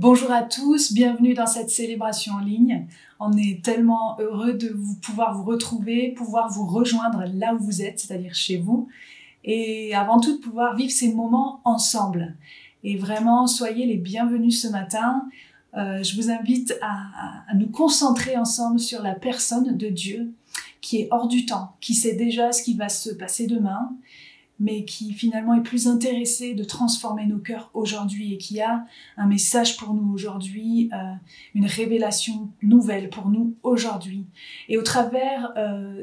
Bonjour à tous, bienvenue dans cette célébration en ligne. On est tellement heureux de pouvoir vous retrouver, pouvoir vous rejoindre là où vous êtes, c'est-à-dire chez vous. Et avant tout, de pouvoir vivre ces moments ensemble. Et vraiment, soyez les bienvenus ce matin. Je vous invite à nous concentrer ensemble sur la personne de Dieu qui est hors du temps, qui sait déjà ce qui va se passer demain, mais qui finalement est plus intéressé de transformer nos cœurs aujourd'hui et qui a un message pour nous aujourd'hui, une révélation nouvelle pour nous aujourd'hui. Et au travers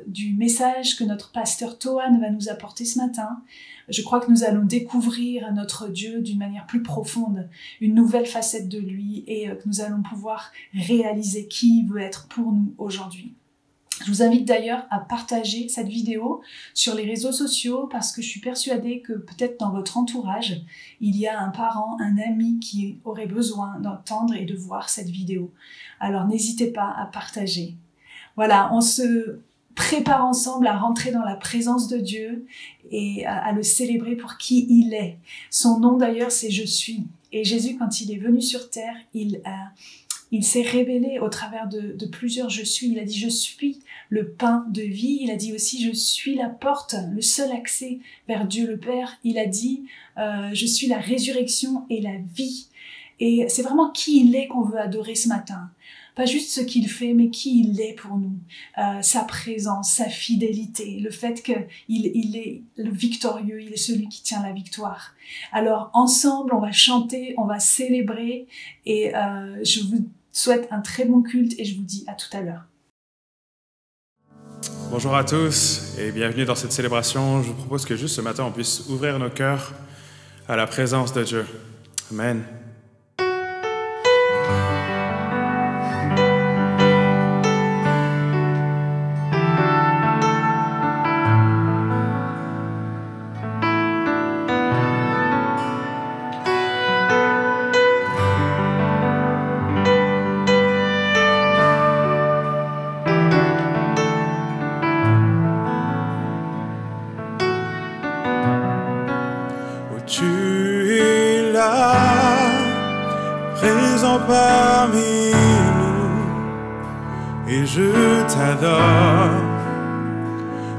du message que notre pasteur Toan va nous apporter ce matin, je crois que nous allons découvrir notre Dieu d'une manière plus profonde, une nouvelle facette de lui et que nous allons pouvoir réaliser qui il veut être pour nous aujourd'hui. Je vous invite d'ailleurs à partager cette vidéo sur les réseaux sociaux parce que je suis persuadée que peut-être dans votre entourage, il y a un parent, un ami qui aurait besoin d'entendre et de voir cette vidéo. Alors n'hésitez pas à partager. Voilà, on se prépare ensemble à rentrer dans la présence de Dieu et à le célébrer pour qui il est. Son nom d'ailleurs c'est « Je suis ». Et Jésus, quand il est venu sur terre, il s'est révélé au travers de plusieurs « je suis ». Il a dit « je suis le pain de vie ». Il a dit aussi « je suis la porte, le seul accès vers Dieu le Père ». Il a dit « je suis la résurrection et la vie ». Et c'est vraiment qui il est qu'on veut adorer ce matin. Pas juste ce qu'il fait, mais qui il est pour nous. Sa présence, sa fidélité, le fait qu'il est le victorieux, il est celui qui tient la victoire. Alors ensemble, on va chanter, on va célébrer et je vous souhaite un très bon culte et je vous dis à tout à l'heure. Bonjour à tous et bienvenue dans cette célébration. Je vous propose que juste ce matin, on puisse ouvrir nos cœurs à la présence de Dieu. Amen. Parmi nous, et je t'adore,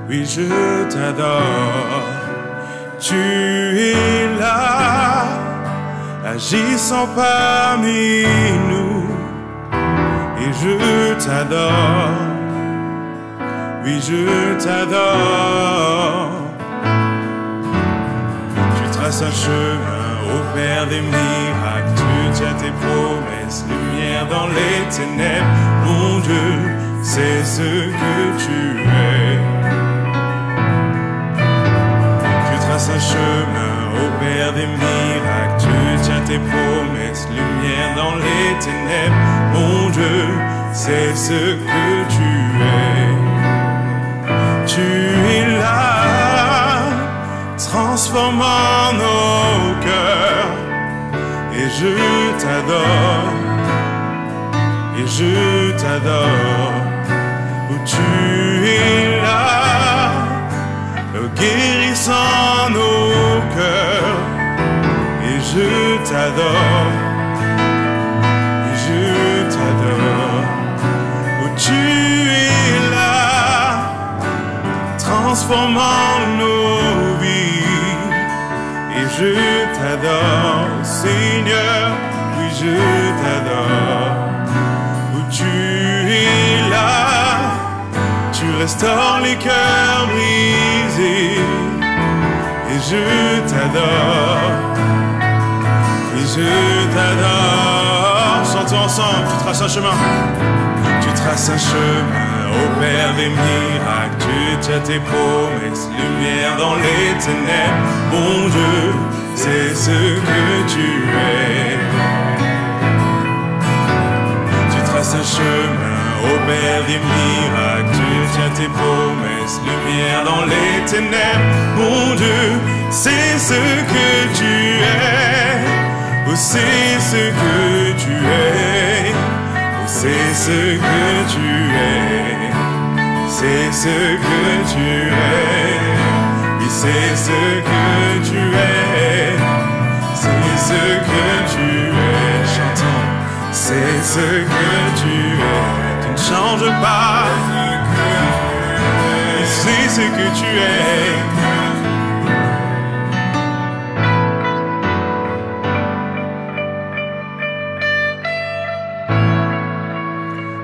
oui je t'adore, tu es là, agissant parmi nous, et je t'adore, oui je t'adore, tu traces un chemin au Père des miracles, tu tiens tes promesses, lumière dans les ténèbres, mon Dieu, c'est ce que tu es. Tu traces un chemin au Père des miracles, tu tiens tes promesses, lumière dans les ténèbres, mon Dieu, c'est ce que tu es. Tu es là, transformant nos cœurs, et je t'adore, et je t'adore, où tu es là, guérissant nos cœurs, et je t'adore, et je t'adore, où tu es là, transformant nos vies, et je t'adore, Seigneur, oui je t'adore, où tu es là, tu restaures les cœurs brisés, et je t'adore, et je t'adore, chantons ensemble, tu traces un chemin, au Père des miracles, tu tiens tes promesses, lumière dans les ténèbres, mon Dieu, c'est ce que tu es. Tu traces un chemin au Père des miracles, tu tiens tes promesses, lumière dans les ténèbres, mon Dieu, c'est ce que tu es. Oh, c'est ce que tu es. Oh, c'est ce que tu es. C'est ce que tu es. Oui, c'est ce que tu es. C'est ce que tu es. Chantons. c'est ce que tu es. Tu ne changes pas, c'est ce que tu es.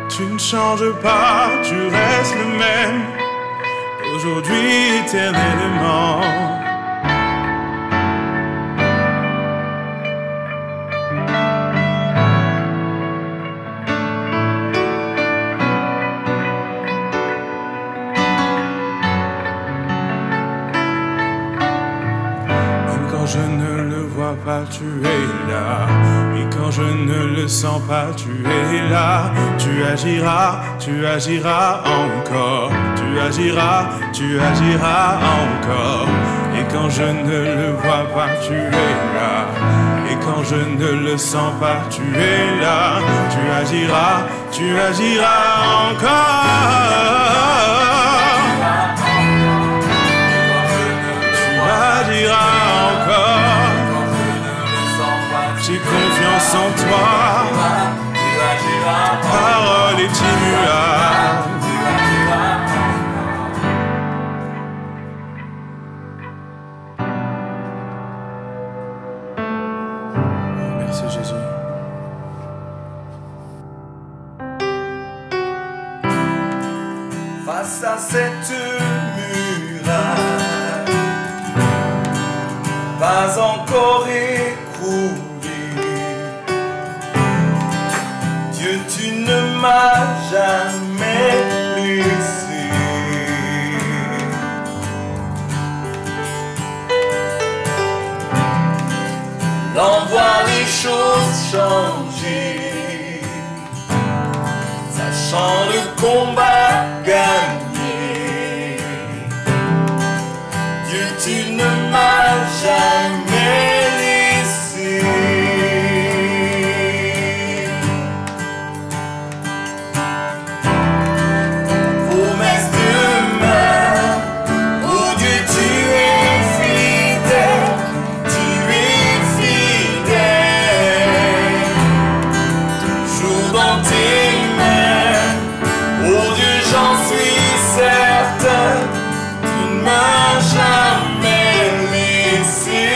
Tu ne changes pas, tu restes le même, aujourd'hui éternellement. Même quand je ne le vois pas, tu es là. Et quand je ne le sens pas, tu es là. Tu agiras encore. Tu agiras encore. Et quand je ne le vois pas, tu es là. Et quand je ne le sens pas, tu es là. Tu agiras encore. Tu agiras encore. J'ai confiance en toi. Ta parole est immuable. Oh, merci Jésus. Face à cette muraille, pas encore écroulée, Dieu, tu ne m'as jamais laissé. L'envoie les choses changer, sachant le combat gagné. Dieu, tu ne m'as jamais laissé. Promesse demain, oh Dieu, tu es fidèle, tu es fidèle, toujours dans tes mains, oh Dieu, j'en suis certain, tu ne m'as jamais laissé.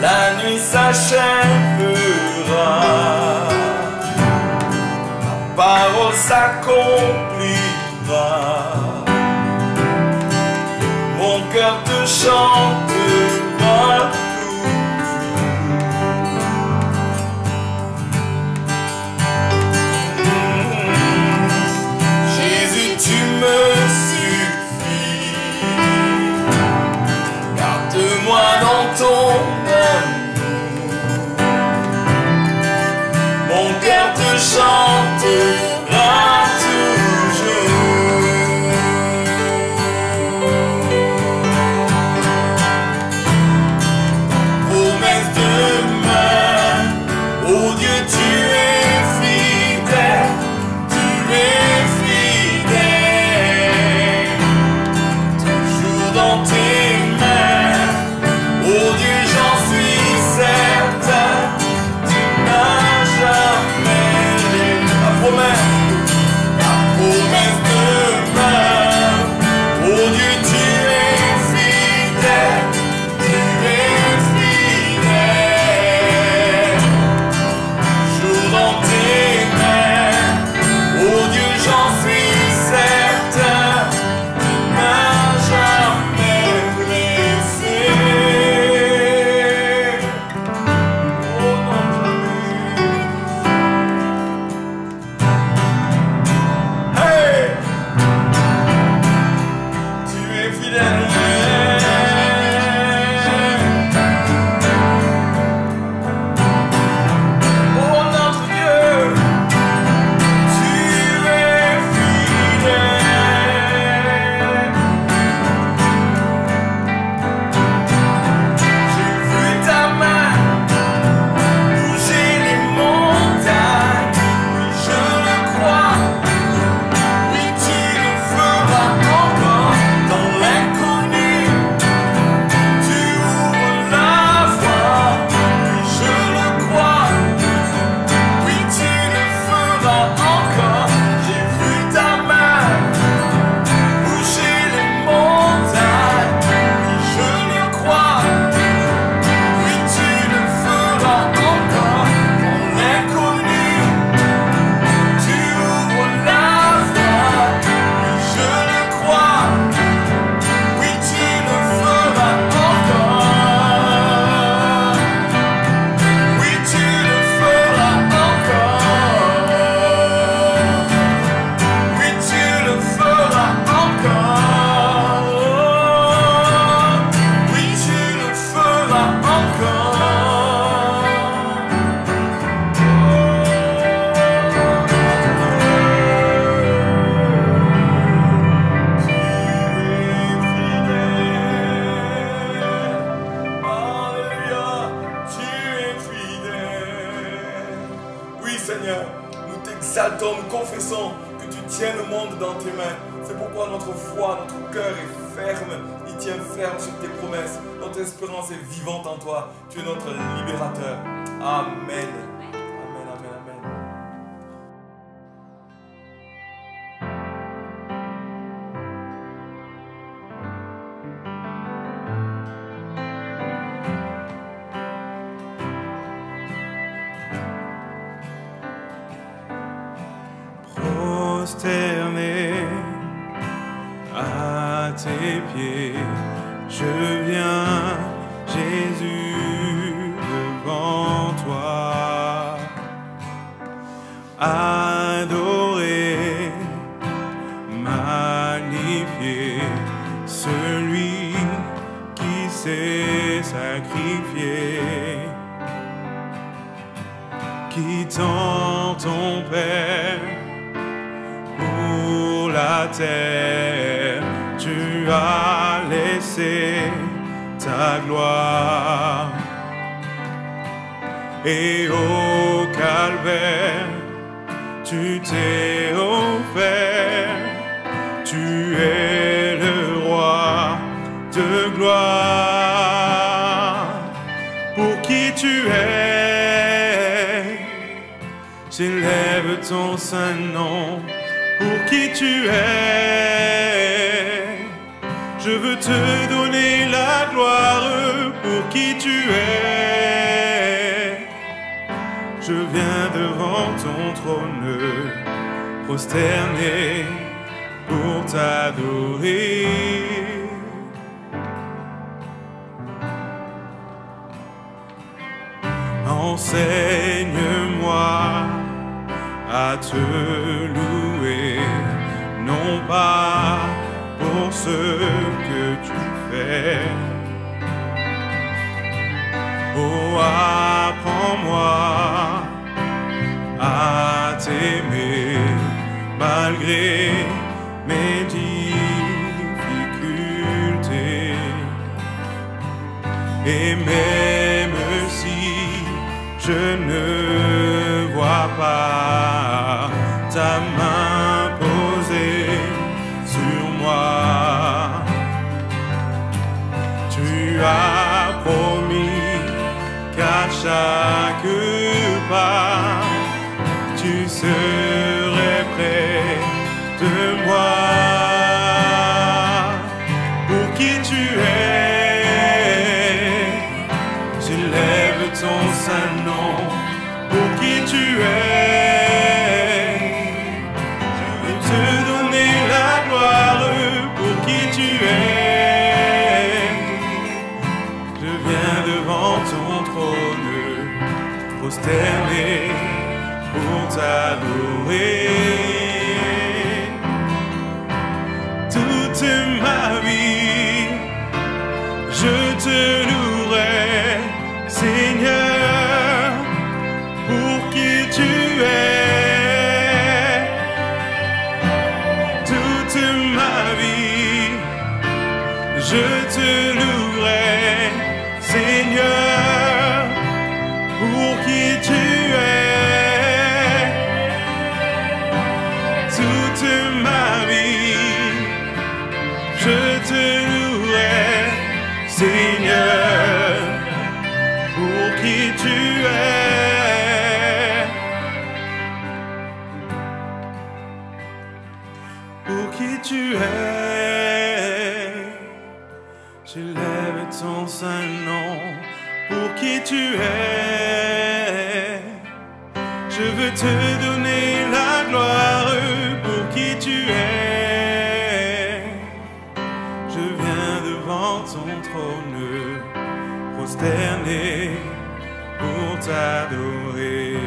La nuit s'achèvera, ta parole s'accomplira, mon cœur te chantera Jésus, tu me suffis, garde-moi dans ton amour, mon cœur te chantera toujours. exaltons, nous confessons que tu tiens le monde dans tes mains. C'est pourquoi notre foi, notre cœur est ferme. Il tient ferme sur tes promesses. Notre espérance est vivante en toi. Tu es notre libérateur. Amen. Amen, amen, amen. Prosterné à tes pieds, je viens, Jésus, devant toi, adorer, magnifier celui qui s'est sacrifié, quittant ton Père pour la terre, tu as laissé ta gloire. Et au calvaire, tu t'es offert, tu es le roi de gloire. Pour qui tu es, j'élève ton saint nom. Pour qui tu es, je veux te donner la gloire. Pour qui tu es, je viens devant ton trône, prosterné pour t'adorer. Enseigne-moi à te louer, non pas pour ce que tu fais. Oh, apprends-moi à t'aimer malgré mes difficultés. Et même si je ne vois pas ta main posée sur moi, tu as promis qu'à chaque pas, tu serais près de moi. Pour qui tu es, j'élève ton saint nom. Pour qui tu es, je veux te donner la gloire. Pour qui tu es, je viens devant ton trône, prosterné pour t'adorer. Toute ma vie, je te louerai, Seigneur, pour qui tu es. Toute ma vie, je te louerai, Seigneur, pour qui tu es. Toute ma vie, je te louerai, Seigneur, pour qui tu es. Pour qui tu es, j'élève ton saint nom. Pour qui tu es, je veux te donner la gloire. Pour qui tu es, je viens devant ton trône, prosterné pour t'adorer.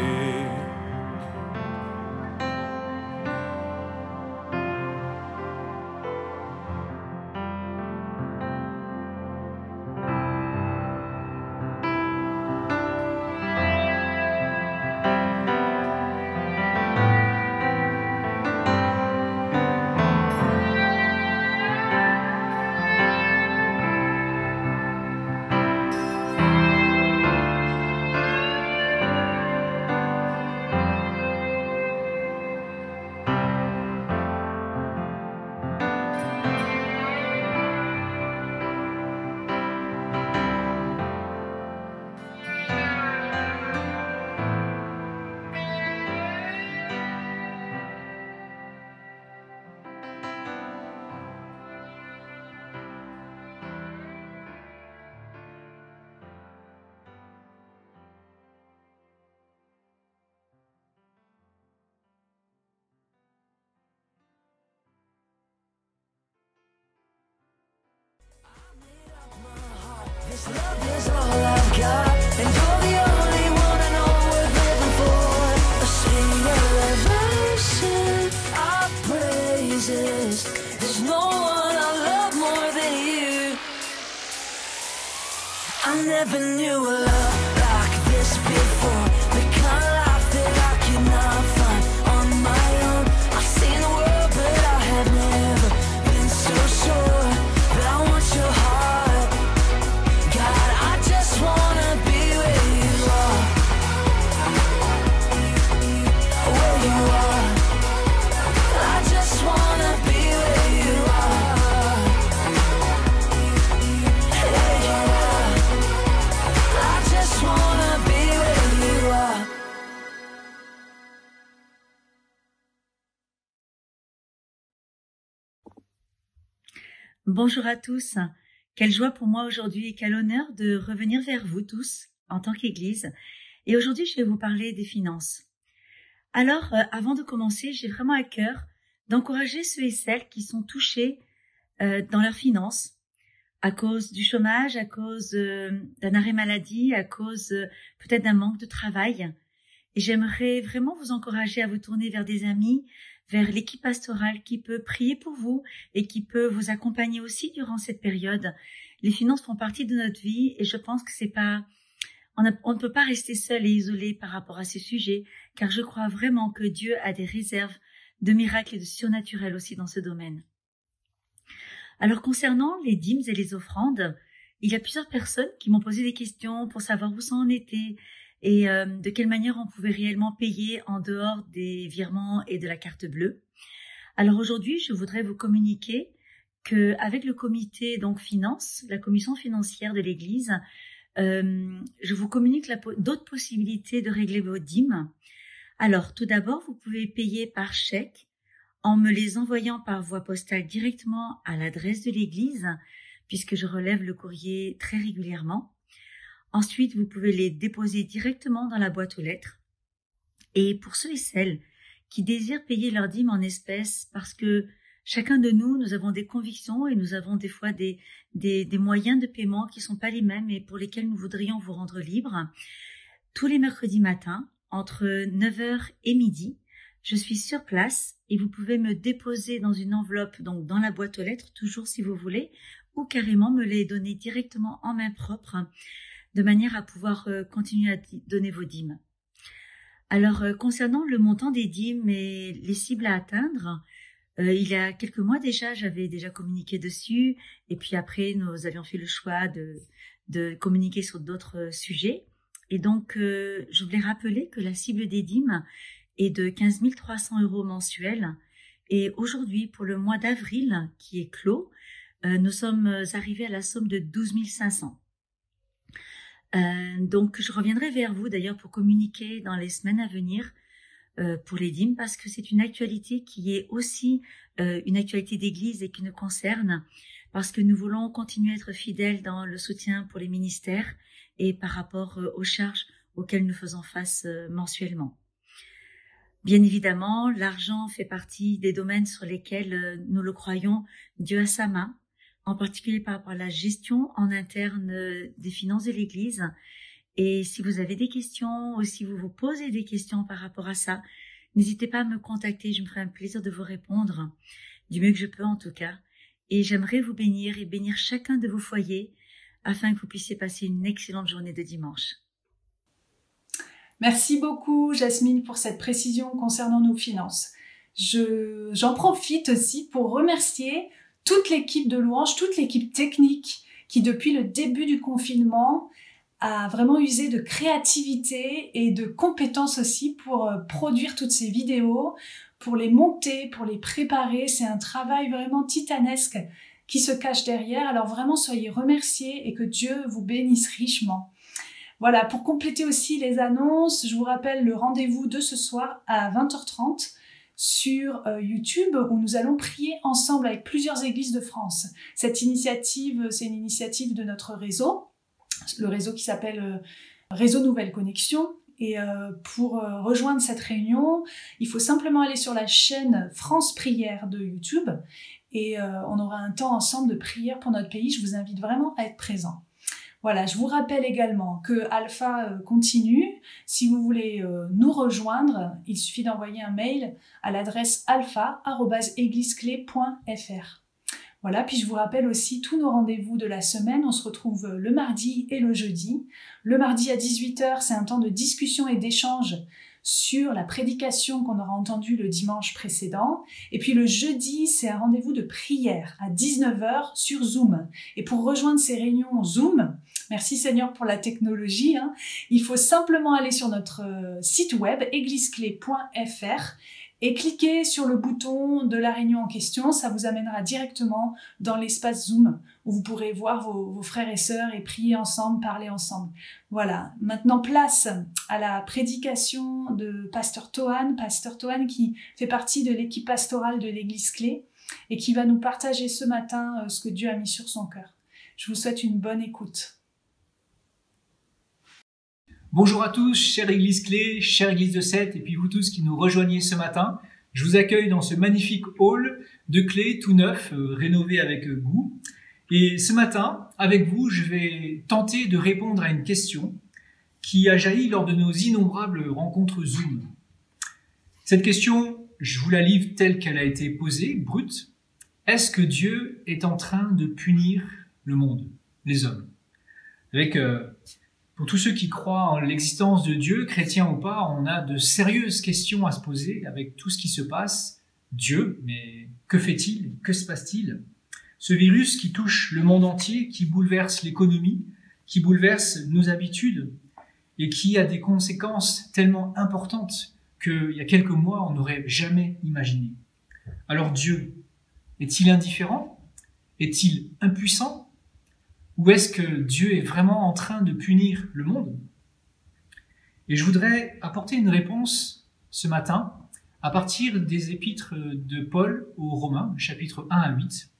Love is all I've got, and you're the only one I know worth living for. A sweet elevation of praises. There's no one I love more than you. I never knew a love like this before. The kind of life that I could not find on my own. I've seen the world, but I have never been so sure that I want your heart. God, I just wanna be where you are. Where you are. I just wanna be where you are. Where you are. I just wanna be where you are. Bonjour à tous. Quelle joie pour moi aujourd'hui et quel honneur de revenir vers vous tous en tant qu'Église. Et aujourd'hui, je vais vous parler des finances. Alors, avant de commencer, j'ai vraiment à cœur d'encourager ceux et celles qui sont touchés dans leurs finances à cause du chômage, à cause d'un arrêt maladie, à cause peut-être d'un manque de travail. Et j'aimerais vraiment vous encourager à vous tourner vers des amis, vers l'équipe pastorale qui peut prier pour vous et qui peut vous accompagner aussi durant cette période. Les finances font partie de notre vie et je pense que c'est pas, on ne peut pas rester seul et isolé par rapport à ces sujets, car je crois vraiment que Dieu a des réserves de miracles et de surnaturel aussi dans ce domaine. Alors concernant les dîmes et les offrandes, il y a plusieurs personnes qui m'ont posé des questions pour savoir où ça en était et de quelle manière on pouvait réellement payer en dehors des virements et de la carte bleue. Alors aujourd'hui, je voudrais vous communiquer qu'avec le comité donc finance, la commission financière de l'Église, je vous communique d'autres possibilités de régler vos dîmes. Alors tout d'abord, vous pouvez payer par chèque en me les envoyant par voie postale directement à l'adresse de l'Église, puisque je relève le courrier très régulièrement. Ensuite, vous pouvez les déposer directement dans la boîte aux lettres. Et pour ceux et celles qui désirent payer leurs dîmes en espèces, parce que chacun de nous, nous avons des convictions et nous avons des fois des moyens de paiement qui ne sont pas les mêmes et pour lesquels nous voudrions vous rendre libre, tous les mercredis matins, entre 9h et midi, je suis sur place et vous pouvez me déposer dans une enveloppe, donc dans la boîte aux lettres, toujours si vous voulez, ou carrément me les donner directement en main propre, de manière à pouvoir continuer à donner vos dîmes. Alors, concernant le montant des dîmes et les cibles à atteindre, il y a quelques mois déjà, j'avais déjà communiqué dessus, et puis après, nous avions fait le choix de communiquer sur d'autres sujets. Et donc, je voulais rappeler que la cible des dîmes est de 15 300 € mensuels. Et aujourd'hui, pour le mois d'avril, qui est clos, nous sommes arrivés à la somme de 12 500. Donc, je reviendrai vers vous d'ailleurs pour communiquer dans les semaines à venir pour les dîmes, parce que c'est une actualité qui est aussi une actualité d'église et qui nous concerne, parce que nous voulons continuer à être fidèles dans le soutien pour les ministères et par rapport aux charges auxquelles nous faisons face mensuellement. Bien évidemment, l'argent fait partie des domaines sur lesquels nous le croyons, Dieu a sa main, en particulier par rapport à la gestion en interne des finances de l'Église. Et si vous avez des questions ou si vous vous posez des questions par rapport à ça, n'hésitez pas à me contacter, je me ferai un plaisir de vous répondre, du mieux que je peux en tout cas. Et j'aimerais vous bénir et bénir chacun de vos foyers afin que vous puissiez passer une excellente journée de dimanche. Merci beaucoup Jasmine pour cette précision concernant nos finances. J'en profite aussi pour remercier toute l'équipe de louanges, toute l'équipe technique qui depuis le début du confinement a vraiment usé de créativité et de compétences aussi pour produire toutes ces vidéos, pour les monter, pour les préparer. C'est un travail vraiment titanesque qui se cache derrière. Alors vraiment, soyez remerciés et que Dieu vous bénisse richement. Voilà, pour compléter aussi les annonces, je vous rappelle le rendez-vous de ce soir à 20h30 sur YouTube où nous allons prier ensemble avec plusieurs églises de France. Cette initiative, c'est une initiative de notre réseau, le réseau qui s'appelle Réseau Nouvelle Connexion. Et pour rejoindre cette réunion, il faut simplement aller sur la chaîne France Prière de YouTube et on aura un temps ensemble de prière pour notre pays. Je vous invite vraiment à être présents. Voilà, je vous rappelle également que Alpha continue. Si vous voulez nous rejoindre, il suffit d'envoyer un mail à l'adresse alpha@egliseclé.fr. Voilà, puis je vous rappelle aussi tous nos rendez-vous de la semaine. On se retrouve le mardi et le jeudi. Le mardi à 18 h, c'est un temps de discussion et d'échange sur la prédication qu'on aura entendue le dimanche précédent. Et puis le jeudi, c'est un rendez-vous de prière à 19 h sur Zoom. Et pour rejoindre ces réunions Zoom, merci Seigneur pour la technologie, il faut simplement aller sur notre site web egliseclé.fr et cliquer sur le bouton de la réunion en question. Ça vous amènera directement dans l'espace Zoom où vous pourrez voir vos frères et sœurs et prier ensemble, parler ensemble. Voilà, maintenant place à la prédication de Pasteur Tohan qui fait partie de l'équipe pastorale de l'Église Clé et qui va nous partager ce matin ce que Dieu a mis sur son cœur. Je vous souhaite une bonne écoute. Bonjour à tous, chère Église Clé, chère Église de Sète, et puis vous tous qui nous rejoignez ce matin. Je vous accueille dans ce magnifique hall de Clé, tout neuf, rénové avec goût. Et ce matin, avec vous, je vais tenter de répondre à une question qui a jailli lors de nos innombrables rencontres Zoom. Cette question, je vous la livre telle qu'elle a été posée, brute. Est-ce que Dieu est en train de punir le monde, les hommes? Avec... Pour tous ceux qui croient en l'existence de Dieu, chrétiens ou pas, on a de sérieuses questions à se poser avec tout ce qui se passe. Dieu, mais que fait-il? Que se passe-t-il? Ce virus qui touche le monde entier, qui bouleverse l'économie, qui bouleverse nos habitudes et qui a des conséquences tellement importantes qu'il y a quelques mois, on n'aurait jamais imaginé. Alors Dieu, est-il indifférent? Est-il impuissant? Ou est-ce que Dieu est vraiment en train de punir le monde? Et je voudrais apporter une réponse ce matin à partir des épîtres de Paul aux Romains, chapitres 1 à 8.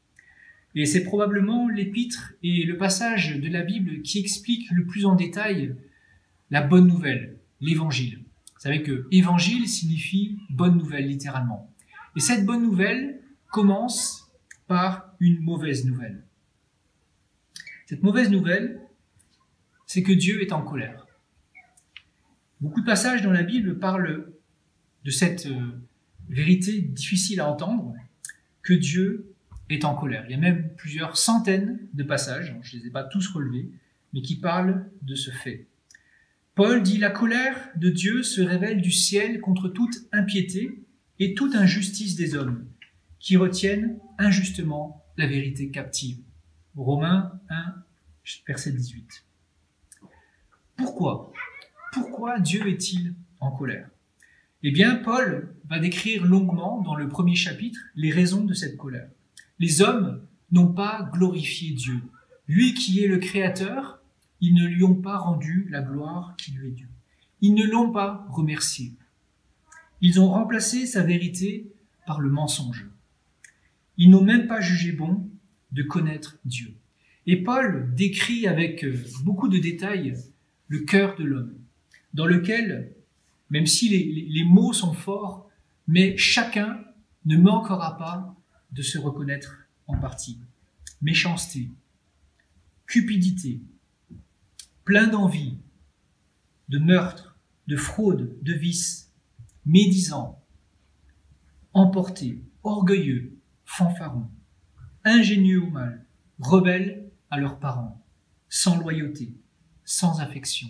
Et c'est probablement l'épître et le passage de la Bible qui explique le plus en détail la bonne nouvelle, l'évangile. Vous savez que évangile signifie bonne nouvelle, littéralement. Et cette bonne nouvelle commence par une mauvaise nouvelle. Cette mauvaise nouvelle, c'est que Dieu est en colère. Beaucoup de passages dans la Bible parlent de cette vérité difficile à entendre, que Dieu est en colère. Il y a même plusieurs centaines de passages, je ne les ai pas tous relevés, mais qui parlent de ce fait. Paul dit « La colère de Dieu se révèle du ciel contre toute impiété et toute injustice des hommes, qui retiennent injustement la vérité captive. » Romains 1, verset 18. Pourquoi Dieu est-il en colère? Eh bien, Paul va décrire longuement dans le premier chapitre les raisons de cette colère. Les hommes n'ont pas glorifié Dieu. Lui qui est le Créateur, ils ne lui ont pas rendu la gloire qui lui est due. Ils ne l'ont pas remercié. Ils ont remplacé sa vérité par le mensonge. Ils n'ont même pas jugé bon de connaître Dieu. Et Paul décrit avec beaucoup de détails le cœur de l'homme, dans lequel, même si les mots sont forts, mais chacun ne manquera pas de se reconnaître en partie. Méchanceté, cupidité, plein d'envie, de meurtre, de fraude, de vice, médisant, emporté, orgueilleux, fanfaron, ingénieux au mal, rebelles à leurs parents, sans loyauté, sans affection,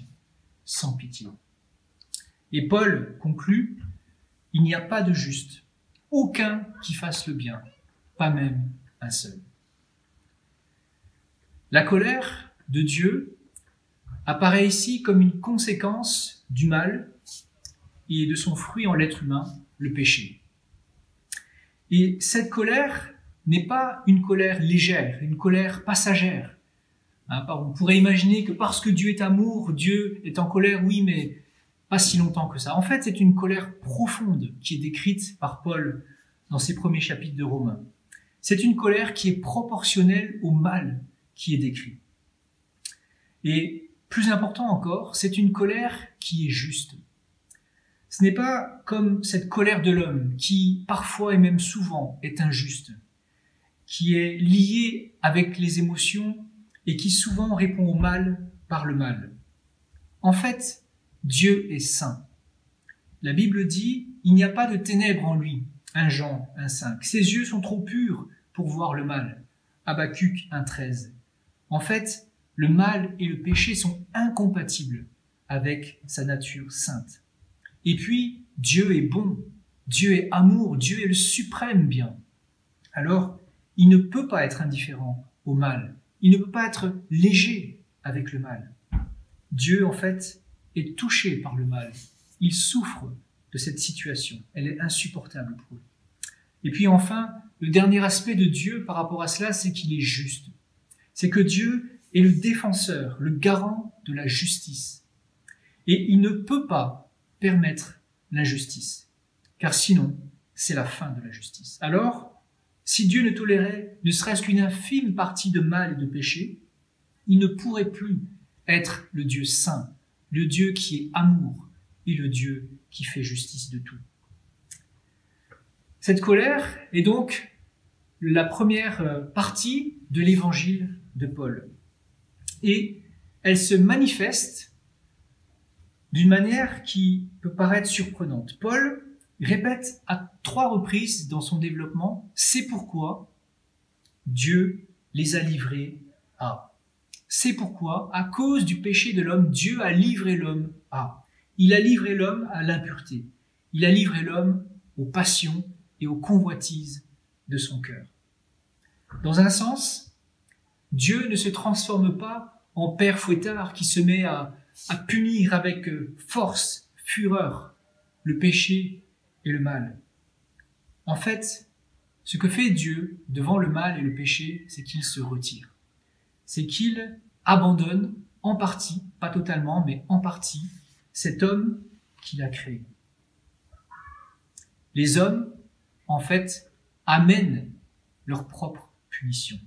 sans pitié. Et Paul conclut, il n'y a pas de juste, aucun qui fasse le bien, pas même un seul. La colère de Dieu apparaît ici comme une conséquence du mal et de son fruit en l'être humain, le péché. Et cette colère n'est pas une colère légère, une colère passagère. On pourrait imaginer que parce que Dieu est amour, Dieu est en colère, oui, mais pas si longtemps que ça. En fait, c'est une colère profonde qui est décrite par Paul dans ses premiers chapitres de Romains. C'est une colère qui est proportionnelle au mal qui est décrit. Et plus important encore, c'est une colère qui est juste. Ce n'est pas comme cette colère de l'homme qui, parfois et même souvent, est injuste, qui est liée avec les émotions et qui souvent répond au mal par le mal. En fait, Dieu est saint. La Bible dit « Il n'y a pas de ténèbres en lui », 1 Jean 1,5. Ses yeux sont trop purs pour voir le mal, Habacuc 1,13. En fait, le mal et le péché sont incompatibles avec sa nature sainte. Et puis, Dieu est bon, Dieu est amour, Dieu est le suprême bien. Alors, il ne peut pas être indifférent au mal. Il ne peut pas être léger avec le mal. Dieu, en fait, est touché par le mal. Il souffre de cette situation. Elle est insupportable pour lui. Et puis enfin, le dernier aspect de Dieu par rapport à cela, c'est qu'il est juste. C'est que Dieu est le défenseur, le garant de la justice. Et il ne peut pas permettre l'injustice, car sinon, c'est la fin de la justice. Alors, si Dieu ne tolérait ne serait-ce qu'une infime partie de mal et de péché, il ne pourrait plus être le Dieu saint, le Dieu qui est amour et le Dieu qui fait justice de tout. Cette colère est donc la première partie de l'évangile de Paul. Et elle se manifeste d'une manière qui peut paraître surprenante. Paul répète à 3 reprises dans son développement, c'est pourquoi Dieu les a livrés à. C'est pourquoi, à cause du péché de l'homme, Dieu a livré l'homme à. Il a livré l'homme à l'impureté. Il a livré l'homme aux passions et aux convoitises de son cœur. Dans un sens, Dieu ne se transforme pas en père fouettard qui se met à punir avec force, fureur, le péché et le mal. En fait, ce que fait Dieu devant le mal et le péché, c'est qu'il se retire. C'est qu'il abandonne en partie, pas totalement, mais en partie, cet homme qu'il a créé. Les hommes, en fait, amènent leur propre punition.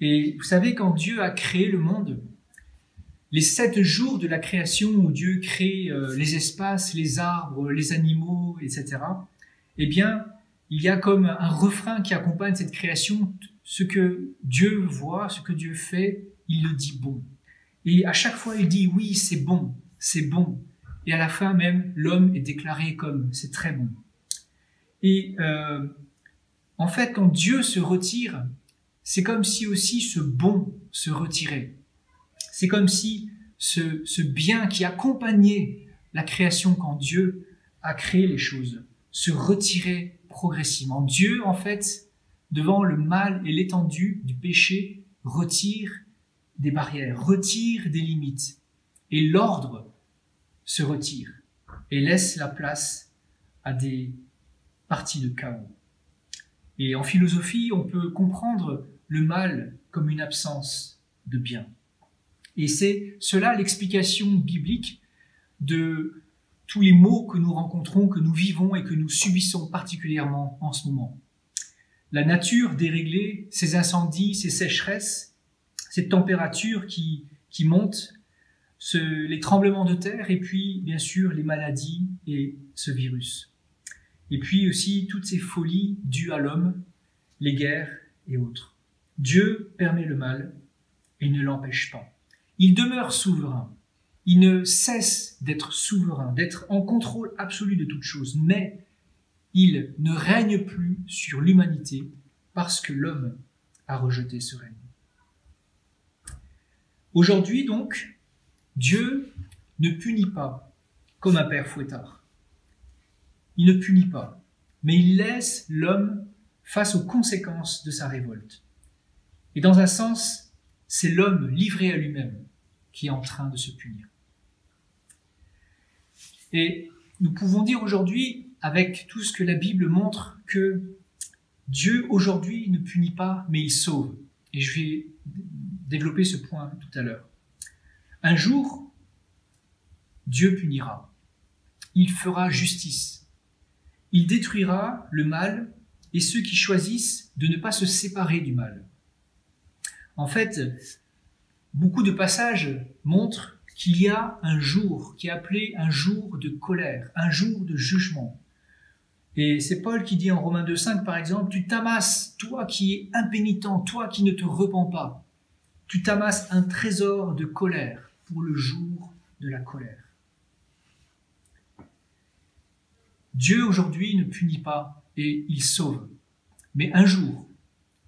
Et vous savez, quand Dieu a créé le monde, les 7 jours de la création où Dieu crée les espaces, les arbres, les animaux, etc., eh bien, il y a comme un refrain qui accompagne cette création. Ce que Dieu voit, ce que Dieu fait, il le dit bon. Et à chaque fois, il dit oui, c'est bon, c'est bon. Et à la fin même, l'homme est déclaré comme c'est très bon. Et en fait, quand Dieu se retire, c'est comme si aussi ce bon se retirait. C'est comme si ce bien qui accompagnait la création quand Dieu a créé les choses se retirait progressivement. Dieu, en fait, devant le mal et l'étendue du péché, retire des barrières, retire des limites. Et l'ordre se retire et laisse la place à des parties de chaos. Et en philosophie, on peut comprendre le mal comme une absence de bien. Et c'est cela l'explication biblique de tous les maux que nous rencontrons, que nous vivons et que nous subissons particulièrement en ce moment. La nature déréglée, ces incendies, ces sécheresses, cette température qui monte, les tremblements de terre et puis bien sûr les maladies et ce virus. Et puis aussi toutes ces folies dues à l'homme, les guerres et autres. Dieu permet le mal et ne l'empêche pas. Il demeure souverain. Il ne cesse d'être souverain, d'être en contrôle absolu de toutes choses, mais il ne règne plus sur l'humanité parce que l'homme a rejeté ce règne. Aujourd'hui donc, Dieu ne punit pas comme un père fouettard. Il ne punit pas, mais il laisse l'homme face aux conséquences de sa révolte. Et dans un sens, c'est l'homme livré à lui-même qui est en train de se punir. Et nous pouvons dire aujourd'hui, avec tout ce que la Bible montre, que Dieu aujourd'hui ne punit pas, mais il sauve. Et je vais développer ce point tout à l'heure. Un jour, Dieu punira. Il fera justice. Il détruira le mal et ceux qui choisissent de ne pas se séparer du mal. En fait, beaucoup de passages montrent qu'il y a un jour qui est appelé un jour de colère, un jour de jugement. Et c'est Paul qui dit en Romains 2,5 par exemple, tu t'amasses, toi qui es impénitent, toi qui ne te repens pas, tu t'amasses un trésor de colère pour le jour de la colère. Dieu aujourd'hui ne punit pas et il sauve. Mais un jour,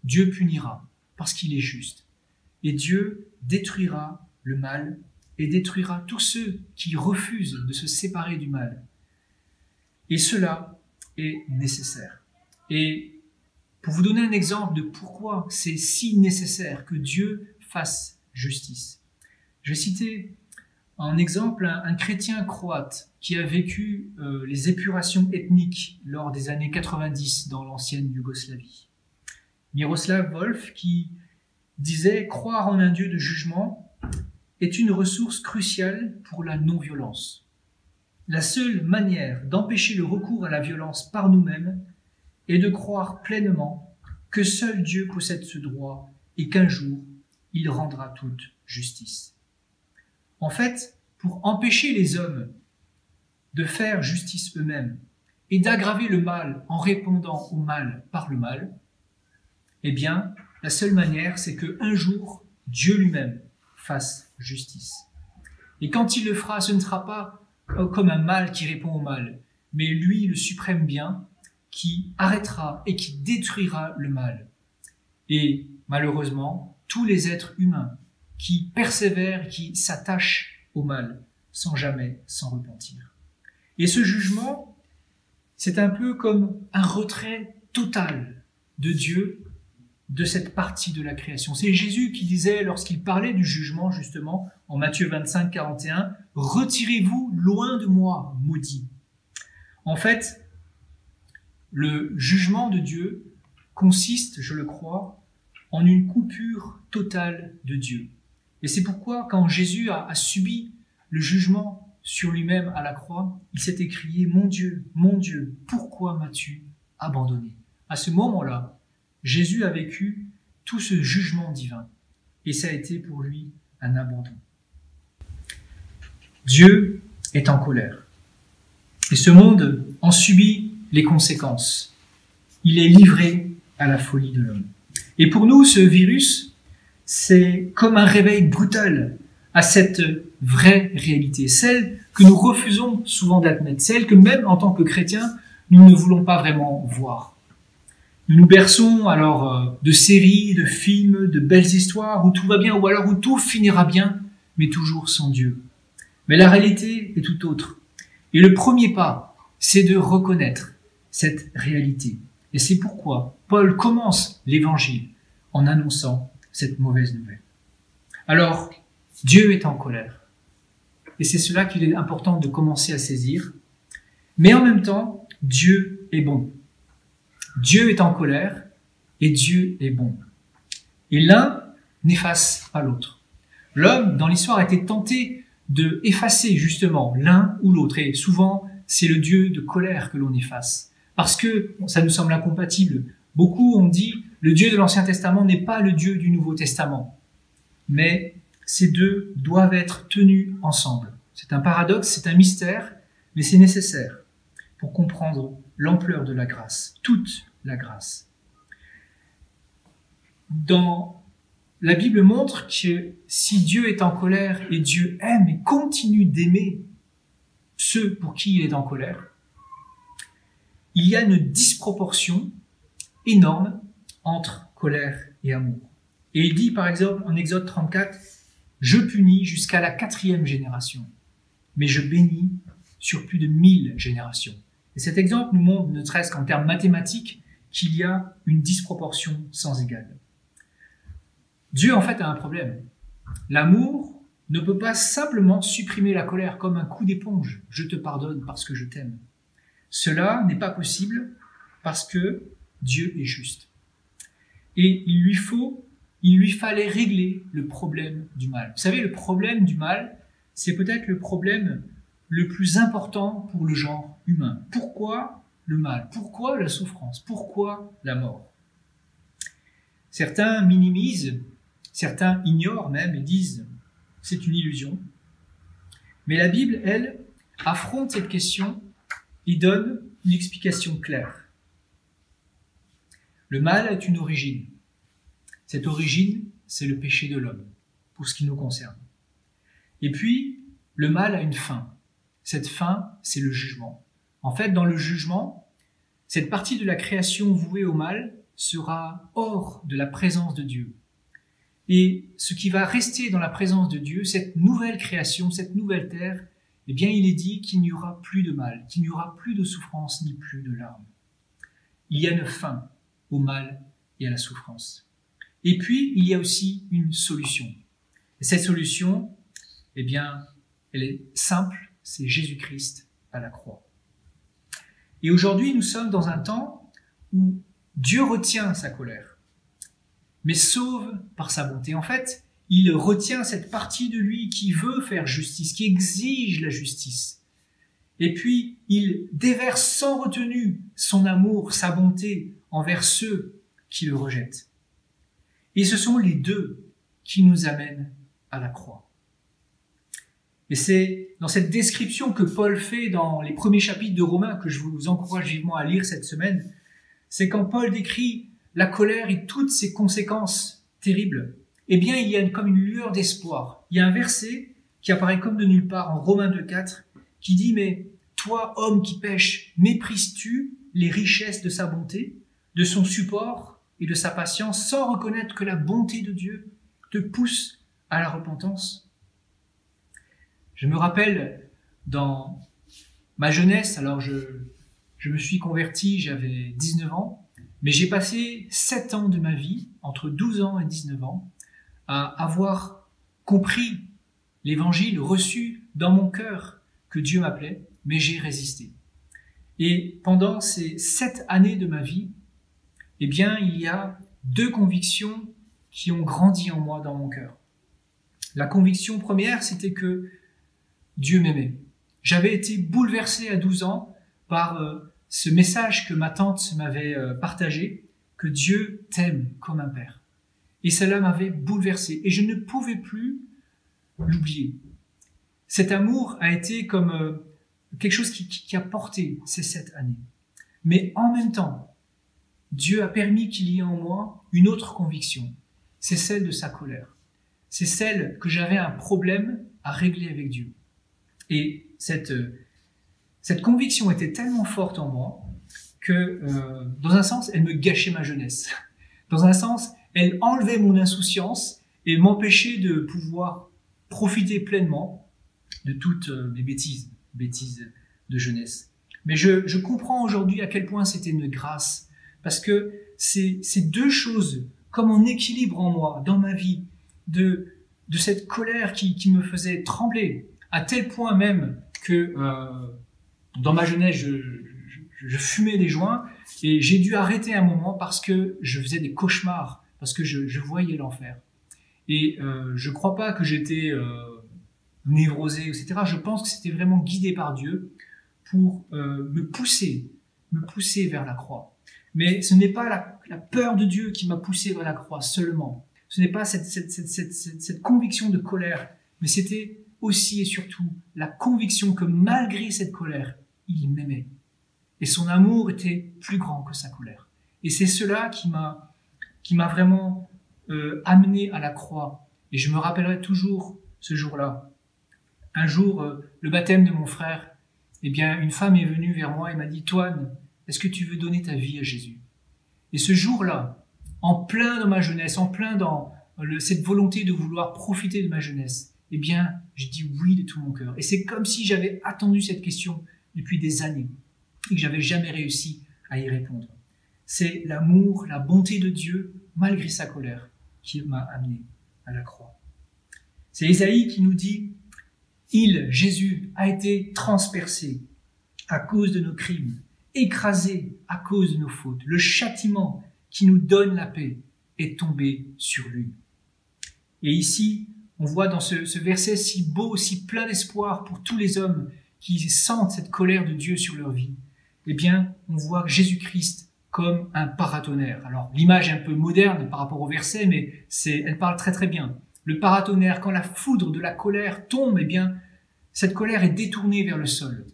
Dieu punira parce qu'il est juste. Et Dieu détruira le mal et détruira tous ceux qui refusent de se séparer du mal. Et cela est nécessaire. Et pour vous donner un exemple de pourquoi c'est si nécessaire que Dieu fasse justice, je vais citer en exemple un chrétien croate qui a vécu les épurations ethniques lors des années 90 dans l'ancienne Yougoslavie. Miroslav Volf qui disait « Croire en un Dieu de jugement est une ressource cruciale pour la non-violence. La seule manière d'empêcher le recours à la violence par nous-mêmes est de croire pleinement que seul Dieu possède ce droit et qu'un jour, il rendra toute justice. » En fait, pour empêcher les hommes de faire justice eux-mêmes et d'aggraver le mal en répondant au mal par le mal, eh bien, la seule manière, c'est qu'un jour, Dieu lui-même fasse justice. Et quand il le fera, ce ne sera pas comme un mal qui répond au mal, mais lui, le suprême bien, qui arrêtera et qui détruira le mal. Et malheureusement, tous les êtres humains qui persévèrent, qui s'attachent au mal, sans jamais s'en repentir. Et ce jugement, c'est un peu comme un retrait total de Dieu de cette partie de la création. C'est Jésus qui disait, lorsqu'il parlait du jugement, justement, en Matthieu 25, 41, « Retirez-vous loin de moi, maudit ». En fait, le jugement de Dieu consiste, je le crois, en une coupure totale de Dieu. Et c'est pourquoi, quand Jésus a subi le jugement sur lui-même à la croix, il s'est écrié « Mon Dieu, pourquoi m'as-tu abandonné ?» À ce moment-là, Jésus a vécu tout ce jugement divin et ça a été pour lui un abandon. Dieu est en colère et ce monde en subit les conséquences. Il est livré à la folie de l'homme. Et pour nous, ce virus, c'est comme un réveil brutal à cette vraie réalité, celle que nous refusons souvent d'admettre, celle que même en tant que chrétiens, nous ne voulons pas vraiment voir. Nous nous berçons alors de séries, de films, de belles histoires où tout va bien ou alors où tout finira bien, mais toujours sans Dieu. Mais la réalité est tout autre. Et le premier pas, c'est de reconnaître cette réalité. Et c'est pourquoi Paul commence l'évangile en annonçant cette mauvaise nouvelle. Alors, Dieu est en colère. Et c'est cela qu'il est important de commencer à saisir. Mais en même temps, Dieu est bon. Dieu est en colère et Dieu est bon. Et l'un n'efface pas l'autre. L'homme, dans l'histoire, a été tenté de effacer justement l'un ou l'autre. Et souvent, c'est le Dieu de colère que l'on efface. Parce que ça nous semble incompatible. Beaucoup ont dit, le Dieu de l'Ancien Testament n'est pas le Dieu du Nouveau Testament. Mais ces deux doivent être tenus ensemble. C'est un paradoxe, c'est un mystère, mais c'est nécessaire pour comprendre l'ampleur de la grâce, toute la grâce. La Bible montre que si Dieu est en colère et Dieu aime et continue d'aimer ceux pour qui il est en colère, il y a une disproportion énorme entre colère et amour. Et il dit par exemple en Exode 34, « Je punis jusqu'à la 4e génération, mais je bénis sur plus de 1000 générations. » Et cet exemple nous montre, ne serait-ce qu'en termes mathématiques, qu'il y a une disproportion sans égale. Dieu, en fait, a un problème. L'amour ne peut pas simplement supprimer la colère comme un coup d'éponge. Je te pardonne parce que je t'aime. Cela n'est pas possible parce que Dieu est juste. Et il lui fallait régler le problème du mal. Vous savez, le problème du mal, c'est peut-être le problème le plus important pour le genre humain. Pourquoi le mal? Pourquoi la souffrance? Pourquoi la mort? Certains minimisent, certains ignorent même et disent « c'est une illusion ». Mais la Bible, elle, affronte cette question et donne une explication claire. Le mal a une origine. Cette origine, c'est le péché de l'homme, pour ce qui nous concerne. Et puis, le mal a une fin. Cette fin, c'est le jugement. En fait, dans le jugement, cette partie de la création vouée au mal sera hors de la présence de Dieu. Et ce qui va rester dans la présence de Dieu, cette nouvelle création, cette nouvelle terre, eh bien, il est dit qu'il n'y aura plus de mal, qu'il n'y aura plus de souffrance, ni plus de larmes. Il y a une fin au mal et à la souffrance. Et puis, il y a aussi une solution. Et cette solution, eh bien, elle est simple, c'est Jésus-Christ à la croix. Et aujourd'hui, nous sommes dans un temps où Dieu retient sa colère, mais sauve par sa bonté. En fait, il retient cette partie de lui qui veut faire justice, qui exige la justice. Et puis, il déverse sans retenue son amour, sa bonté envers ceux qui le rejettent. Et ce sont les deux qui nous amènent à la croix. Et c'est dans cette description que Paul fait dans les premiers chapitres de Romains, que je vous encourage vivement à lire cette semaine, c'est quand Paul décrit la colère et toutes ses conséquences terribles, eh bien il y a comme une lueur d'espoir. Il y a un verset qui apparaît comme de nulle part en Romains 2,4 qui dit « Mais toi, homme qui pêche, méprises-tu les richesses de sa bonté, de son support et de sa patience, sans reconnaître que la bonté de Dieu te pousse à la repentance ?» Je me rappelle dans ma jeunesse, alors je me suis converti, j'avais 19 ans, mais j'ai passé 7 ans de ma vie, entre 12 ans et 19 ans, à avoir compris l'évangile, reçu dans mon cœur que Dieu m'appelait, mais j'ai résisté. Et pendant ces 7 années de ma vie, eh bien, il y a 2 convictions qui ont grandi en moi, dans mon cœur. La conviction première, c'était que Dieu m'aimait. J'avais été bouleversé à 12 ans par ce message que ma tante m'avait partagé, que Dieu t'aime comme un père. Et cela m'avait bouleversé et je ne pouvais plus l'oublier. Cet amour a été comme quelque chose qui a porté ces 7 années. Mais en même temps, Dieu a permis qu'il y ait en moi une autre conviction. C'est celle de sa colère. C'est celle que j'avais un problème à régler avec Dieu. Et cette conviction était tellement forte en moi que, dans un sens, elle me gâchait ma jeunesse. Dans un sens, elle enlevait mon insouciance et m'empêchait de pouvoir profiter pleinement de toutes mes bêtises de jeunesse. Mais je comprends aujourd'hui à quel point c'était une grâce, parce que ces 2 choses, comme en équilibre en moi, dans ma vie, de cette colère qui me faisait trembler, à tel point même que dans ma jeunesse, je fumais des joints et j'ai dû arrêter un moment parce que je faisais des cauchemars, parce que je voyais l'enfer. Et je crois pas que j'étais névrosé, etc. Je pense que c'était vraiment guidé par Dieu pour me pousser vers la croix. Mais ce n'est pas la peur de Dieu qui m'a poussé vers la croix seulement. Ce n'est pas cette conviction de colère, mais c'était aussi et surtout la conviction que malgré cette colère, il m'aimait. Et son amour était plus grand que sa colère. Et c'est cela qui m'a vraiment amené à la croix. Et je me rappellerai toujours ce jour-là. Un jour, le baptême de mon frère, eh bien, une femme est venue vers moi et m'a dit « Toine, est-ce que tu veux donner ta vie à Jésus ?» Et ce jour-là, en plein dans ma jeunesse, en plein dans cette volonté de vouloir profiter de ma jeunesse, eh bien, j'ai dit oui de tout mon cœur. Et c'est comme si j'avais attendu cette question depuis des années et que j'avais jamais réussi à y répondre. C'est l'amour, la bonté de Dieu, malgré sa colère, qui m'a amené à la croix. C'est Ésaïe qui nous dit « Il, Jésus, a été transpercé à cause de nos crimes, écrasé à cause de nos fautes. Le châtiment qui nous donne la paix est tombé sur lui. » Et ici, on voit dans ce verset si beau, si plein d'espoir pour tous les hommes qui sentent cette colère de Dieu sur leur vie, eh bien, on voit Jésus-Christ comme un paratonnerre. Alors, l'image est un peu moderne par rapport au verset, mais elle parle très très bien. Le paratonnerre, quand la foudre de la colère tombe, eh bien, cette colère est détournée vers le sol.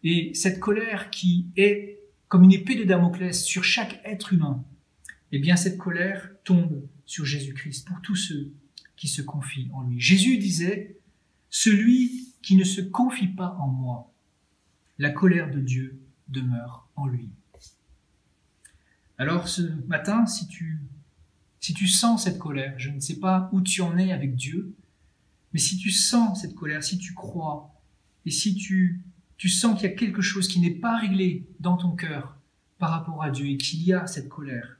Et cette colère qui est comme une épée de Damoclès sur chaque être humain, eh bien cette colère tombe sur Jésus-Christ pour tous ceux qui se confient en lui. Jésus disait, « Celui qui ne se confie pas en moi, la colère de Dieu demeure en lui. » Alors ce matin, si tu sens cette colère, je ne sais pas où tu en es avec Dieu, mais si tu sens cette colère, si tu crois, et si tu sens qu'il y a quelque chose qui n'est pas réglé dans ton cœur par rapport à Dieu et qu'il y a cette colère,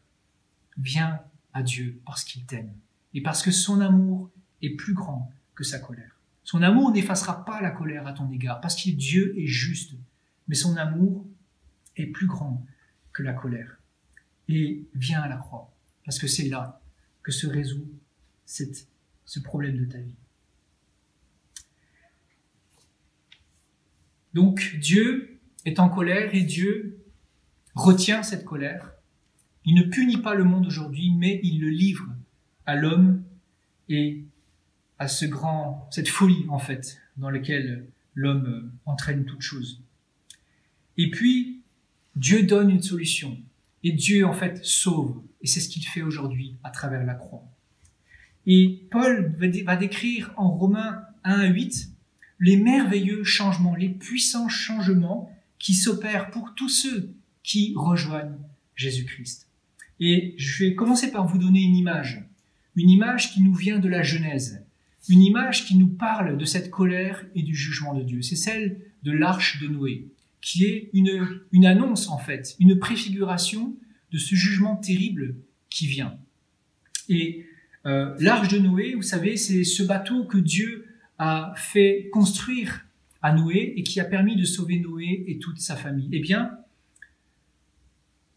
viens à Dieu parce qu'il t'aime et parce que son amour est plus grand que sa colère. Son amour n'effacera pas la colère à ton égard parce que Dieu est juste, mais son amour est plus grand que la colère. Et viens à la croix, parce que c'est là que se résout ce problème de ta vie. Donc Dieu est en colère et Dieu retient cette colère. Il ne punit pas le monde aujourd'hui, mais il le livre à l'homme et à cette folie en fait, dans laquelle l'homme entraîne toute chose. Et puis, Dieu donne une solution. Et Dieu, en fait, sauve. Et c'est ce qu'il fait aujourd'hui à travers la croix. Et Paul va décrire en Romains 1:8 les merveilleux changements, les puissants changements qui s'opèrent pour tous ceux qui rejoignent Jésus-Christ. Et je vais commencer par vous donner une image qui nous vient de la Genèse, une image qui nous parle de cette colère et du jugement de Dieu. C'est celle de l'arche de Noé, qui est une annonce en fait, une préfiguration de ce jugement terrible qui vient. Et l'arche de Noé, vous savez, c'est ce bateau que Dieu a fait construire à Noé et qui a permis de sauver Noé et toute sa famille. Eh bien,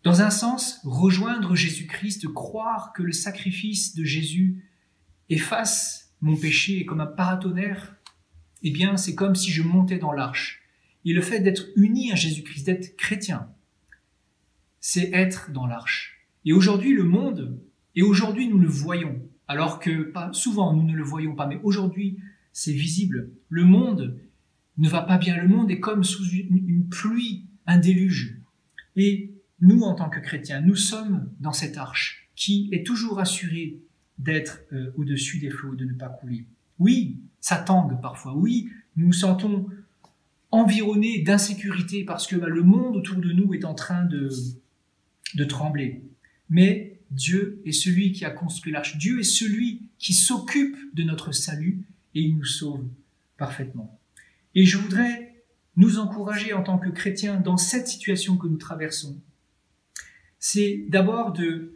dans un sens, rejoindre Jésus-Christ, croire que le sacrifice de Jésus efface mon péché et comme un paratonnerre, eh bien, c'est comme si je montais dans l'arche. Et le fait d'être uni à Jésus-Christ, d'être chrétien, c'est être dans l'arche. Et aujourd'hui, le monde, et aujourd'hui nous le voyons, alors que pas souvent nous ne le voyons pas, mais aujourd'hui c'est visible. Le monde ne va pas bien, le monde est comme sous une pluie, un déluge. Et nous, en tant que chrétiens, nous sommes dans cette arche qui est toujours assurée d'être au-dessus des flots, de ne pas couler. Oui, ça tangue parfois, oui, nous nous sentons environnés d'insécurité parce que le monde autour de nous est en train de trembler. Mais Dieu est celui qui a construit l'arche. Dieu est celui qui s'occupe de notre salut et il nous sauve parfaitement. Et je voudrais nous encourager en tant que chrétiens dans cette situation que nous traversons. C'est d'abord de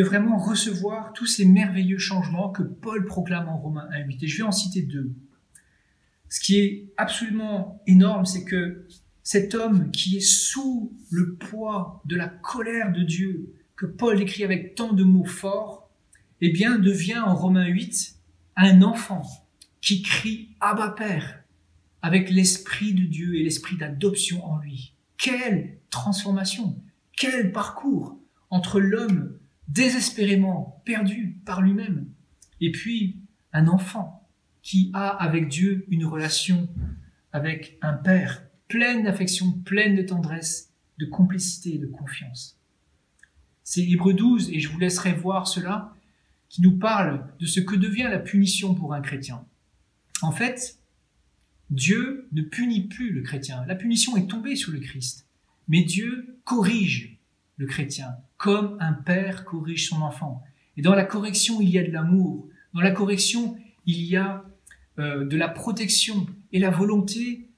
vraiment recevoir tous ces merveilleux changements que Paul proclame en Romains 1:8. Et je vais en citer deux. Ce qui est absolument énorme, c'est que cet homme qui est sous le poids de la colère de Dieu, que Paul écrit avec tant de mots forts, eh bien devient en Romains 8 un enfant qui crie « Abba Père » avec l'Esprit de Dieu et l'Esprit d'adoption en lui. Quelle transformation, quel parcours entre l'homme désespérément perdu par lui-même et puis un enfant qui a avec Dieu une relation avec un Père pleine d'affection, pleine de tendresse, de complicité et de confiance. C'est Hébreux 12, et je vous laisserai voir cela, qui nous parle de ce que devient la punition pour un chrétien. En fait, Dieu ne punit plus le chrétien. La punition est tombée sur le Christ. Mais Dieu corrige le chrétien, comme un père corrige son enfant. Et dans la correction, il y a de l'amour. Dans la correction, il y a de la protection et la volonté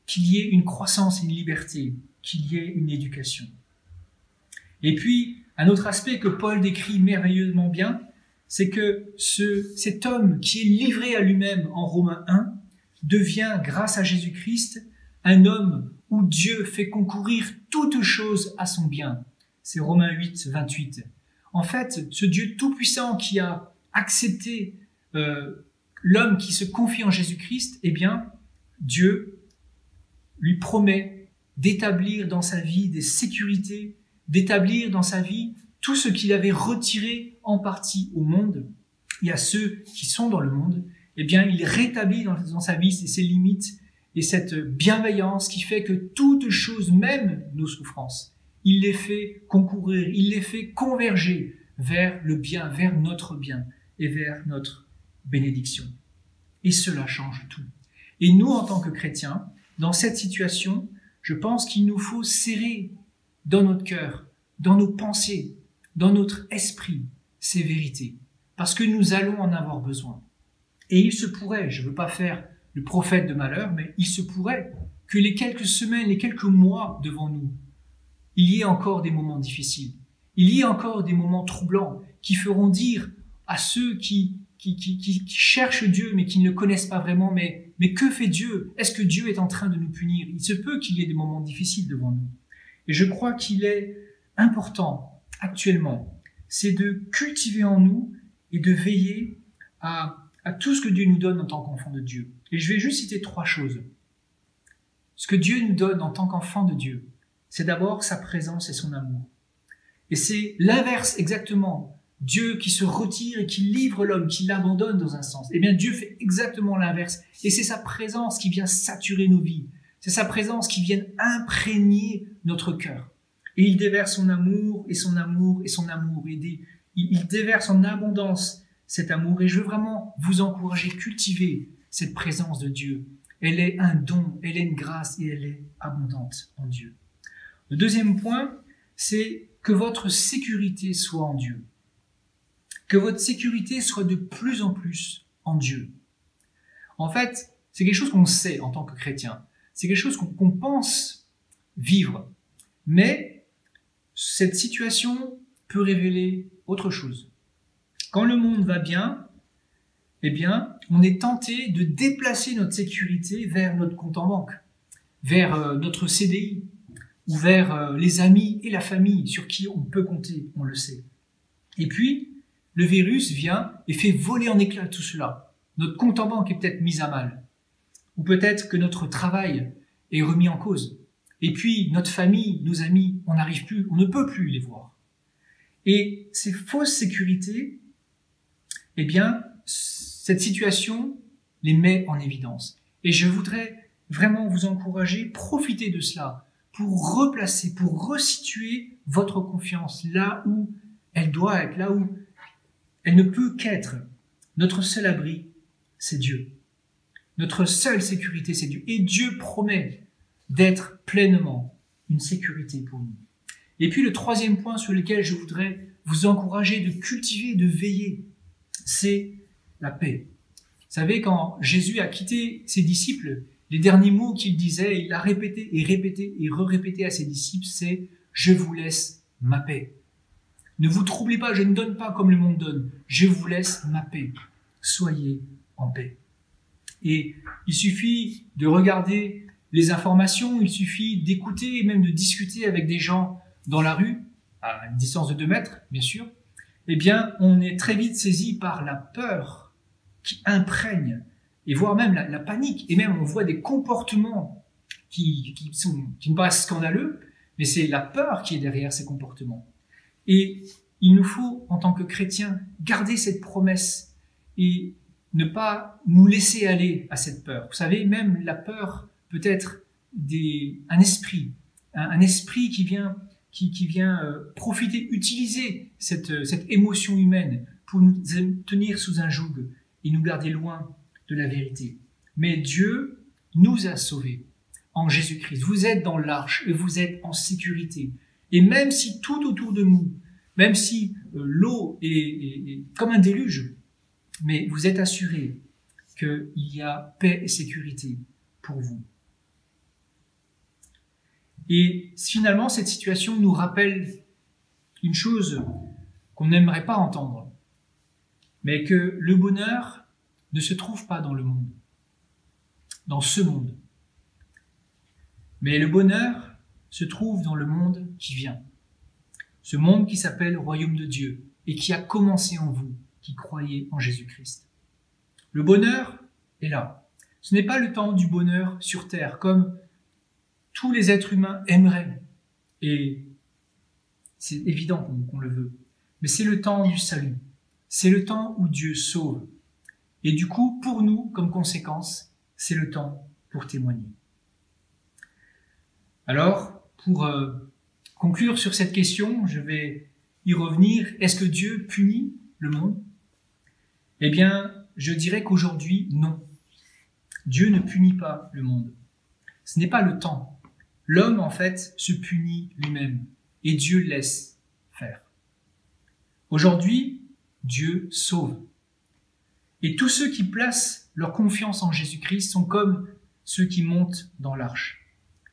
qu'il y ait une croissance et une liberté, qu'il y ait une éducation. Et puis, un autre aspect que Paul décrit merveilleusement bien, c'est que cet homme qui est livré à lui-même en Romains 1 devient, grâce à Jésus-Christ, un homme où Dieu fait concourir toutes choses à son bien. C'est Romains 8, 28. En fait, ce Dieu tout-puissant qui a accepté l'homme qui se confie en Jésus-Christ, eh bien, Dieu lui promet d'établir dans sa vie des sécurités, d'établir dans sa vie tout ce qu'il avait retiré en partie au monde et à ceux qui sont dans le monde. Eh bien, il rétablit dans sa vie ses limites et cette bienveillance qui fait que toutes choses, même nos souffrances, il les fait concourir, il les fait converger vers le bien, vers notre bien et vers notre bénédiction. Et cela change tout. Et nous, en tant que chrétiens, dans cette situation, je pense qu'il nous faut serrer dans notre cœur, dans nos pensées, dans notre esprit, ces vérités, parce que nous allons en avoir besoin. Et il se pourrait, je ne veux pas faire le prophète de malheur, mais il se pourrait que les quelques semaines, les quelques mois devant nous, il y ait encore des moments difficiles, il y ait encore des moments troublants qui feront dire à ceux qui cherchent Dieu mais qui ne le connaissent pas vraiment, mais que fait Dieu? Est-ce que Dieu est en train de nous punir? Il se peut qu'il y ait des moments difficiles devant nous. Et je crois qu'il est important actuellement, c'est de cultiver en nous et de veiller à tout ce que Dieu nous donne en tant qu'enfant de Dieu. Et je vais juste citer 3 choses. Ce que Dieu nous donne en tant qu'enfant de Dieu, c'est d'abord sa présence et son amour. Et c'est l'inverse exactement. Dieu qui se retire et qui livre l'homme, qui l'abandonne dans un sens. Eh bien, Dieu fait exactement l'inverse. Et c'est sa présence qui vient saturer nos vies. C'est sa présence qui vient imprégner notre cœur. Et il déverse son amour et son amour et son amour. Il déverse en abondance cet amour. Et je veux vraiment vous encourager, cultiver cette présence de Dieu. Elle est un don, elle est une grâce et elle est abondante en Dieu. Le deuxième point, c'est que votre sécurité soit en Dieu. Que votre sécurité soit de plus en plus en Dieu. En fait, c'est quelque chose qu'on sait en tant que chrétien. C'est quelque chose qu'on pense vivre. Mais cette situation peut révéler autre chose. Quand le monde va bien, eh bien, on est tenté de déplacer notre sécurité vers notre compte en banque, vers notre CDI, ou vers les amis et la famille sur qui on peut compter, on le sait. Et puis, le virus vient et fait voler en éclats tout cela. Notre compte en banque est peut-être mis à mal. Ou peut-être que notre travail est remis en cause. Et puis, notre famille, nos amis, on n'arrive plus, on ne peut plus les voir. Et ces fausses sécurités, eh bien, cette situation les met en évidence. Et je voudrais vraiment vous encourager, profiter de cela pour replacer, pour resituer votre confiance là où elle doit être, là où elle ne peut qu'être. Notre seul abri, c'est Dieu. Notre seule sécurité, c'est Dieu. Et Dieu promet d'être pleinement une sécurité pour nous. Et puis le troisième point sur lequel je voudrais vous encourager de cultiver, de veiller, c'est la paix. Vous savez, quand Jésus a quitté ses disciples, les derniers mots qu'il disait, il l'a répété et re-répété à ses disciples, c'est « Je vous laisse ma paix ». Ne vous troublez pas, je ne donne pas comme le monde donne. Je vous laisse ma paix. Soyez en paix. Et il suffit de regarder les informations, il suffit d'écouter et même de discuter avec des gens dans la rue, à une distance de 2 mètres, bien sûr. Eh bien, on est très vite saisi par la peur qui imprègne, et voire même la panique. Et même, on voit des comportements qui nous paraissent scandaleux, mais c'est la peur qui est derrière ces comportements. Et il nous faut, en tant que chrétiens, garder cette promesse et ne pas nous laisser aller à cette peur. Vous savez, même la peur peut être un esprit qui vient profiter, utiliser cette émotion humaine pour nous tenir sous un joug et nous garder loin de la vérité. Mais Dieu nous a sauvés en Jésus-Christ. Vous êtes dans l'arche et vous êtes en sécurité. Et même si tout autour de nous, même si l'eau est comme un déluge, mais vous êtes assurés qu'il y a paix et sécurité pour vous. Et finalement, cette situation nous rappelle une chose qu'on n'aimerait pas entendre, mais que le bonheur ne se trouve pas dans le monde, dans ce monde. Mais le bonheur se trouve dans le monde qui vient. Ce monde qui s'appelle le royaume de Dieu et qui a commencé en vous, qui croyez en Jésus-Christ. Le bonheur est là. Ce n'est pas le temps du bonheur sur terre, comme tous les êtres humains aimeraient. Et c'est évident qu'on le veut. Mais c'est le temps du salut. C'est le temps où Dieu sauve. Et du coup, pour nous, comme conséquence, c'est le temps pour témoigner. Alors, pour conclure sur cette question, je vais y revenir. Est-ce que Dieu punit le monde? Eh bien, je dirais qu'aujourd'hui, non. Dieu ne punit pas le monde. Ce n'est pas le temps. L'homme, en fait, se punit lui-même et Dieu laisse faire. Aujourd'hui, Dieu sauve. Et tous ceux qui placent leur confiance en Jésus-Christ sont comme ceux qui montent dans l'arche.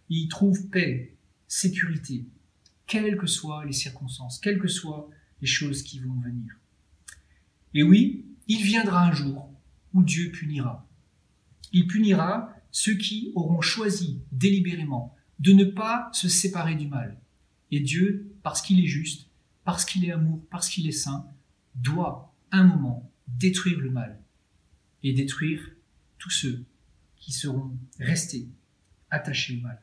Ils y trouvent paix, sécurité, quelles que soient les circonstances, quelles que soient les choses qui vont venir. Et oui, il viendra un jour où Dieu punira. Il punira ceux qui auront choisi délibérément de ne pas se séparer du mal. Et Dieu, parce qu'il est juste, parce qu'il est amour, parce qu'il est saint, doit, un moment, détruire le mal et détruire tous ceux qui seront restés attachés au mal.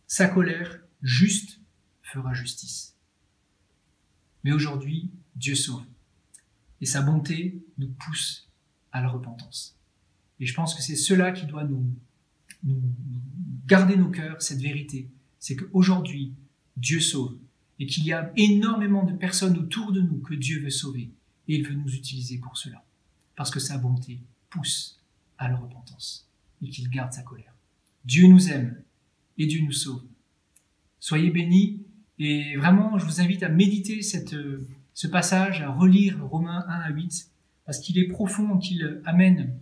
Sa colère, juste, fera justice. Mais aujourd'hui, Dieu sauve. Et sa bonté nous pousse à la repentance. Et je pense que c'est cela qui doit nous garder nos cœurs, cette vérité. C'est qu'aujourd'hui, Dieu sauve. Et qu'il y a énormément de personnes autour de nous que Dieu veut sauver. Et il veut nous utiliser pour cela. Parce que sa bonté pousse à la repentance. Et qu'il garde sa colère. Dieu nous aime. Et Dieu nous sauve. Soyez bénis. Et vraiment, je vous invite à méditer ce passage, à relire Romains 1 à 8. Parce qu'il est profond, qu'il amène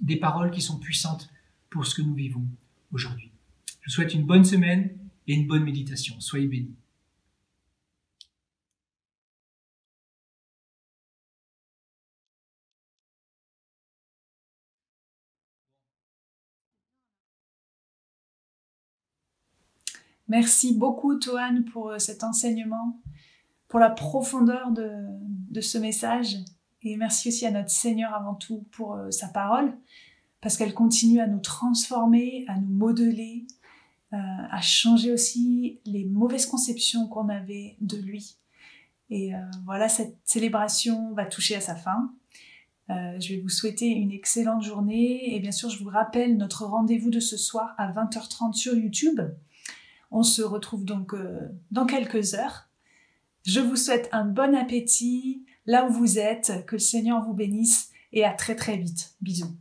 des paroles qui sont puissantes pour ce que nous vivons aujourd'hui. Je vous souhaite une bonne semaine et une bonne méditation. Soyez bénis. Merci beaucoup, Toan, pour cet enseignement, pour la profondeur de ce message. Et merci aussi à notre Seigneur avant tout pour sa parole, parce qu'elle continue à nous transformer, à nous modeler, à changer aussi les mauvaises conceptions qu'on avait de lui. Et voilà, cette célébration va toucher à sa fin. Je vais vous souhaiter une excellente journée. Et bien sûr, je vous rappelle notre rendez-vous de ce soir à 20h30 sur YouTube. On se retrouve donc dans quelques heures. Je vous souhaite un bon appétit là où vous êtes, que le Seigneur vous bénisse et à très très vite. Bisous.